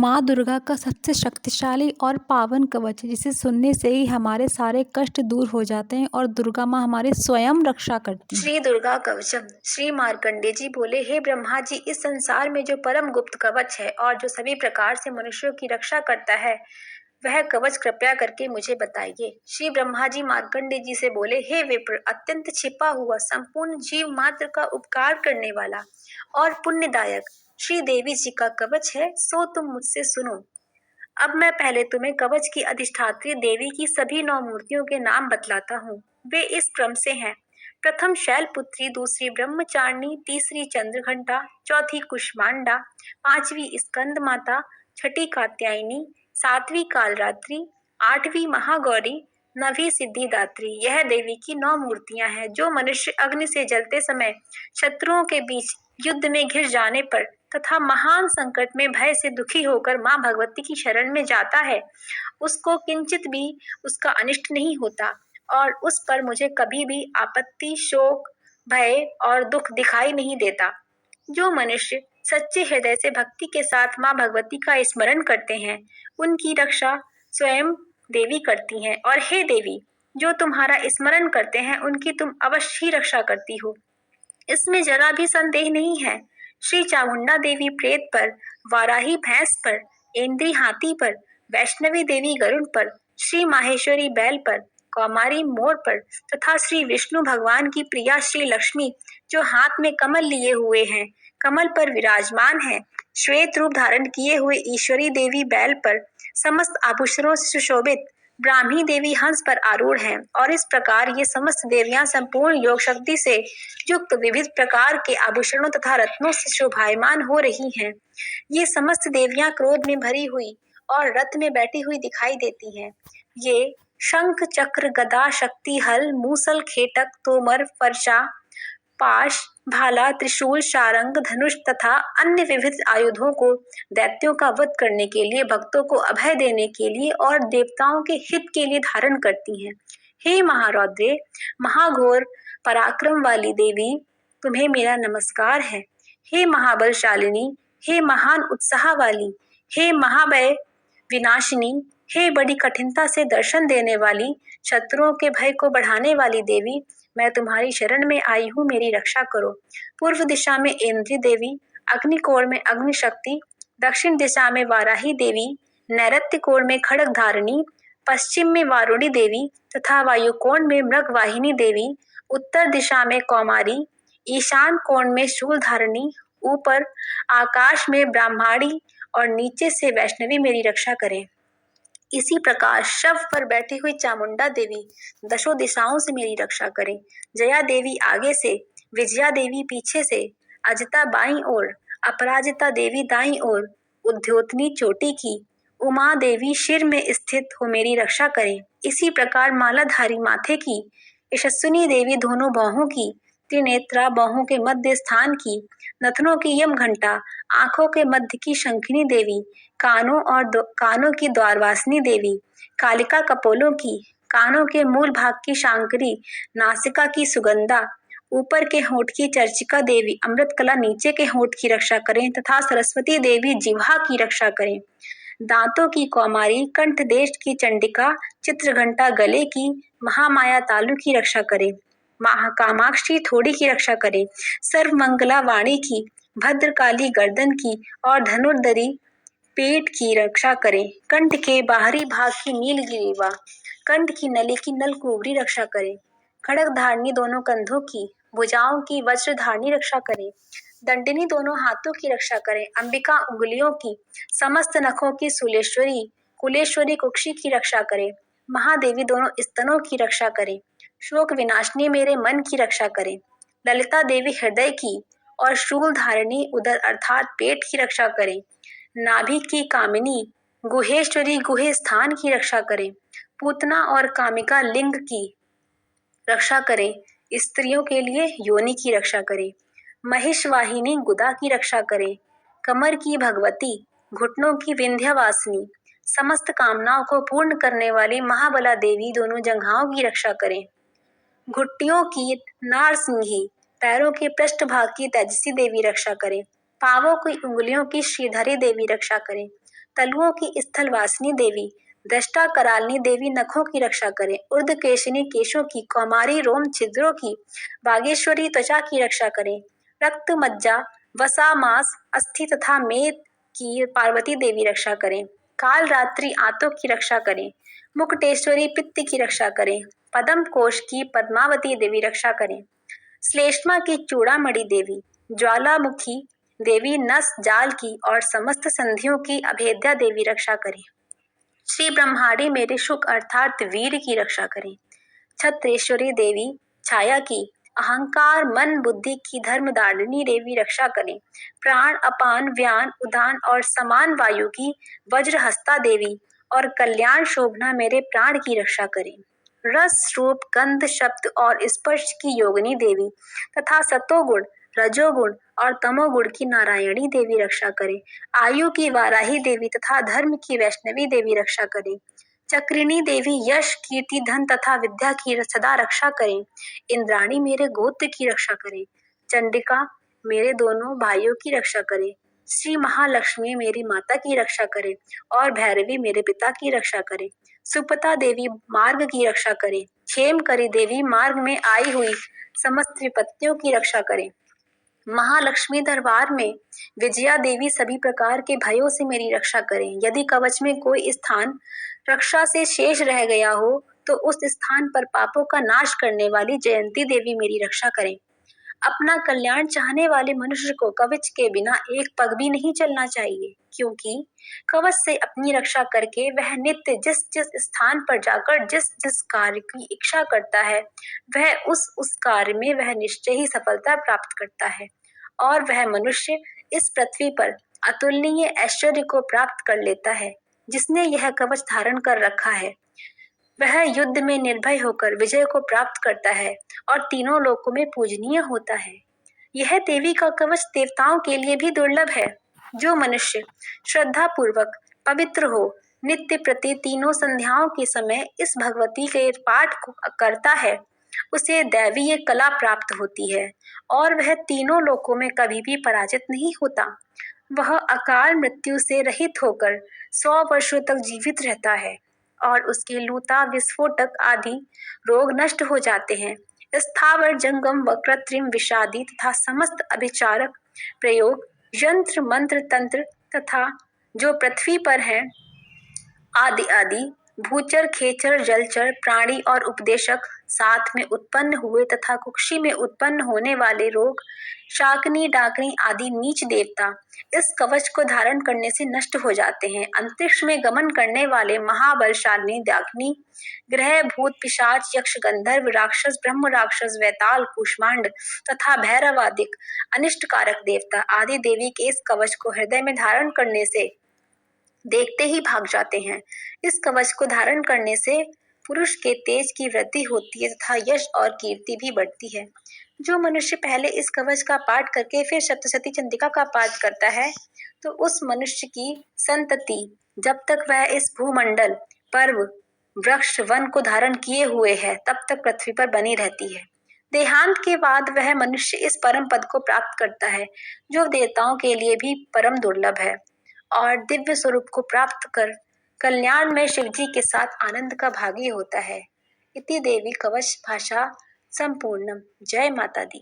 माँ दुर्गा का सबसे शक्तिशाली और पावन कवच है, जिसे सुनने से ही हमारे सारे कष्ट दूर हो जाते हैं और दुर्गा माँ हमारी स्वयं रक्षा करती हैं। श्री दुर्गा कवचम। श्री मार्कंडे जी बोले, हे ब्रह्मा जी, इस संसार में जो परम गुप्त कवच है और जो सभी प्रकार से मनुष्यों की रक्षा करता है, वह कवच कृपया करके मुझे बताइए। श्री ब्रह्मा जी मार्कंडे जी से बोले, हे विप्र, अत्यंत छिपा हुआ संपूर्ण जीव मात्र का उपकार करने वाला और पुण्यदायक श्री देवी जी का कवच है, सो तुम मुझसे सुनो। अब मैं पहले तुम्हें कवच की अधिष्ठात्री देवी की सभी 9 मूर्तियों के नाम बतलाता हूँ। वे इस क्रम से हैं: प्रथम शैलपुत्री, दूसरी ब्रह्मचारिणी, तीसरी चंद्रघंटा, चौथी कुष्मांडा, पांचवी स्कंद माता, छठी कात्यायनी, सातवीं कालरात्रि, आठवीं महागौरी, नवीं सिद्धिदात्री। यह देवी की 9 मूर्तियां हैं। जो मनुष्य अग्नि से जलते समय शत्रुओं के बीच युद्ध में घिर जाने पर तथा महान संकट में भय से दुखी होकर मां भगवती की शरण में जाता है, उसको किंचित भी उसका अनिष्ट नहीं होता और उस पर मुझे कभी भी आपत्ति, शोक, भय और दुख दिखाई नहीं देता। जो मनुष्य सच्चे हृदय से भक्ति के साथ मां भगवती का स्मरण करते हैं, उनकी रक्षा स्वयं देवी करती हैं। और हे देवी, जो तुम्हारा स्मरण करते हैं, उनकी तुम अवश्य ही रक्षा करती हो, इसमें जरा भी संदेह नहीं है। श्री चामुंडा देवी प्रेत पर, वाराही भैंस पर, इंद्री हाथी पर, वैष्णवी देवी गरुड़ पर, श्री माहेश्वरी बैल पर, कौमारी मोर पर तथा श्री विष्णु भगवान की प्रिया श्री लक्ष्मी, जो हाथ में कमल लिए हुए हैं, कमल पर विराजमान है, श्वेत रूप धारण किए हुए ईश्वरी देवी बैल पर, समस्त आभूषणों से सुशोभित ब्राह्मी देवी हंस पर आरूढ़ हैं। और इस प्रकार ये समस्त देवियां संपूर्ण योग शक्ति से युक्त विविध प्रकार के आभूषणों तथा रत्नों से शोभायमान हो रही हैं। ये समस्त देवियां क्रोध में भरी हुई और रथ में बैठी हुई दिखाई देती हैं। ये शंख, चक्र, गदा, शक्ति, हल, मूसल, खेटक, तोमर, फरसा, पाश, भाला, त्रिशूल, शारंग, धनुष तथा अन्य विविध आयुधों को दैत्यों का वध करने के लिए, भक्तों को अभय देने के लिए और देवताओं के हित के लिए धारण करती हैं। हे महारौद्रे, महाघोर पराक्रम वाली देवी, तुम्हें मेरा नमस्कार है। हे महाबलशालिनी, हे महान उत्साह वाली, हे महाभय विनाशिनी, हे बड़ी कठिनता से दर्शन देने वाली, शत्रुओं के भय को बढ़ाने वाली देवी, मैं तुम्हारी शरण में आई हूँ, मेरी रक्षा करो। पूर्व दिशा में इंद्री देवी, अग्निकोण में अग्नि शक्ति, दक्षिण दिशा में वाराही देवी, नैऋत्य कोण में खड़ग धारिणी, पश्चिम में वारुणी देवी तथा वायुकोण में मृगवाहिनी देवी, उत्तर दिशा में कौमारी, ईशान कोण में शूल धारिणी, ऊपर आकाश में ब्राह्मणी और नीचे से वैष्णवी मेरी रक्षा करें। इसी प्रकार शव पर बैठी हुई चामुंडा देवी दशों दिशाओं से मेरी रक्षा करें। जया देवी आगे से, विजया देवी पीछे से, अजिता बाईं ओर, अपराजिता देवी दाईं ओर, उद्योतनी चोटी की, उमा देवी शिर में स्थित हो मेरी रक्षा करें। इसी प्रकार मालाधारी माथे की, यशस्विनी देवी दोनों बाहों की, त्रिनेत्रा बाहों के मध्य स्थान की, नथनों की यम घंटा, आंखों के मध्य की शंखिनी देवी, कानों की द्वारवासिनी देवी, कालिका कपोलों की, कानों के मूल भाग की शांकरी, नासिका की सुगंधा, ऊपर के होंठ की चर्चिका देवी, अमृत कला नीचे के होंठ की रक्षा करें तथा सरस्वती देवी जिह्वा की रक्षा करें। दांतों की कौमारी, कंठ देश की चंडिका, चित्रघंटा गले की, महामाया तालु की रक्षा करें। कामाक्षी थोड़ी की रक्षा करें। सर्वमंगला वाणी की, भद्रकाली गर्दन की और धनुर्धरी पेट की रक्षा करें। कंठ के बाहरी भाग की नीलगिरीवा, कंठ की नली की नलकुबरी रक्षा करें। खड़ग धारणी दोनों कंधों की, भुजाओं की वज्र धारणी रक्षा करें। दंडिनी दोनों हाथों की रक्षा करें। अंबिका उंगलियों की, समस्त नखों की सुलेश्वरी, कुलेश्वरी कुक्षी की रक्षा करें। महादेवी दोनों स्तनों की रक्षा करें। शोक विनाशनी मेरे मन की रक्षा करें। ललिता देवी हृदय की और शूल धारिणी उदर अर्थात पेट की रक्षा करें। नाभि की कामिनी, गुहेश्वरी गुहे स्थान की रक्षा करें। पूतना और कामिका लिंग की रक्षा करें। स्त्रियों के लिए योनि की रक्षा करें। महिषवाहिनी गुदा की रक्षा करें। कमर की भगवती, घुटनों की विंध्यवासिनी, समस्त कामनाओं को पूर्ण करने वाली महाबला देवी दोनों जंघाओं की रक्षा करें। घुट्टियों की नारसिंही, पैरों के पृष्ठभाग की तेजसी देवी रक्षा करें। पांवों की उंगलियों की श्रीधरी देवी रक्षा करें। तलुओं की स्थलवासिनी देवी, दृष्टा करालिनी देवी नखों की रक्षा करें। ऊर्ध्वकेशिनी केशों की, कौमारी रोम छिद्रों की, बागेश्वरी त्वचा की रक्षा करें। रक्त मज्जा वसा मांस अस्थि तथा मेद की पार्वती देवी रक्षा करें। काल रात्रि आंतों की रक्षा करें। मुकुटेश्वरी पित्त की रक्षा करें। पद्म कोश की पद्मावती देवी रक्षा करें। श्लेष्मा की चूड़ामणि देवी, ज्वालामुखी देवी नस जाल की और समस्त संधियों की अभेद्या देवी रक्षा करें। श्री ब्रह्माणी मेरे शुक अर्थात वीर की रक्षा करें। छत्रेश्वरी देवी छाया की, अहंकार मन बुद्धि की धर्मदारिणी देवी रक्षा करें। प्राण अपान व्यान उदान और समान वायु की वज्रहस्ता देवी और कल्याण शोभना मेरे प्राण की रक्षा करें। रस रूप गंध शब्द और स्पर्श की योगिनी देवी तथा सतोगुण रजोगुण और तमोगुण की नारायणी देवी रक्षा करें। आयु की वाराही देवी तथा धर्म की वैष्णवी देवी रक्षा करें। चक्रिणी देवी यश कीर्ति धन तथा विद्या की सदा रक्षा करें। इंद्राणी मेरे गोत्र की रक्षा करें। चंडिका मेरे दोनों भाइयों की रक्षा करें। श्री महालक्ष्मी मेरी माता की रक्षा करें और भैरवी मेरे पिता की रक्षा करें। सुपता देवी मार्ग की रक्षा करें। क्षेम करी देवी मार्ग में आई हुई समस्त विपत्तियों की रक्षा करें। महालक्ष्मी दरबार में विजया देवी सभी प्रकार के भयों से मेरी रक्षा करें। यदि कवच में कोई स्थान रक्षा से शेष रह गया हो तो उस स्थान पर पापों का नाश करने वाली जयंती देवी मेरी रक्षा करें। अपना कल्याण चाहने वाले मनुष्य को कवच के बिना एक पग भी नहीं चलना चाहिए, क्योंकि कवच से अपनी रक्षा करके वह नित्य जिस जिस स्थान पर जाकर जिस जिस कार्य की इच्छा करता है वह उस कार्य में वह निश्चय ही सफलता प्राप्त करता है और वह मनुष्य इस पृथ्वी पर अतुलनीय ऐश्वर्य को प्राप्त कर लेता है। जिसने यह कवच धारण कर रखा है वह युद्ध में निर्भय होकर विजय को प्राप्त करता है और तीनों लोकों में पूजनीय होता है। यह देवी का कवच देवताओं के लिए भी दुर्लभ है। जो मनुष्य श्रद्धा पूर्वक पवित्र हो नित्य प्रति तीनों संध्याओं के समय इस भगवती के पाठ को करता है उसे दैवीय कला प्राप्त होती है और वह तीनों लोकों में कभी भी पराजित नहीं होता। वह अकाल मृत्यु से रहित होकर 100 वर्षों तक जीवित रहता है और उसके लूता विस्फोटक आदि रोग नष्ट हो जाते हैं। स्थावर जंगम व कृत्रिम विषादी तथा समस्त अभिचारक प्रयोग यंत्र मंत्र तंत्र तथा जो पृथ्वी पर है आदि आदि भूचर खेचर जलचर प्राणी और उपदेशक साथ में उत्पन्न हुए तथा कुक्षी में उत्पन्न होने वाले रोग शाकनी डाकनी आदि नीच देवता इस कवच को धारण करने से नष्ट हो जाते हैं। अंतरिक्ष में गमन करने वाले महाबलशालिनी डाकनी ग्रह भूत पिशाच यक्ष गंधर्व राक्षस ब्रह्म राक्षस वैताल कूष्मांड तथा भैरवादिक अनिष्टकारक देवता आदि देवी के इस कवच को हृदय में धारण करने से देखते ही भाग जाते हैं। इस कवच को धारण करने से पुरुष के तेज की वृद्धि होती है तथा यश और कीर्ति भी बढ़ती है। जो मनुष्य पहले इस कवच का पाठ करके फिर सप्तशती चंडिका का पाठ करता है तो उस मनुष्य की संतति जब तक वह इस भूमंडल पर्व वृक्ष वन को धारण किए हुए है तब तक पृथ्वी पर बनी रहती है। देहांत के बाद वह मनुष्य इस परम पद को प्राप्त करता है जो देवताओं के लिए भी परम दुर्लभ है और दिव्य स्वरूप को प्राप्त कर कल्याण में शिवजी के साथ आनंद का भागी होता है। इति देवी कवच भाषा संपूर्णम। जय माता दी।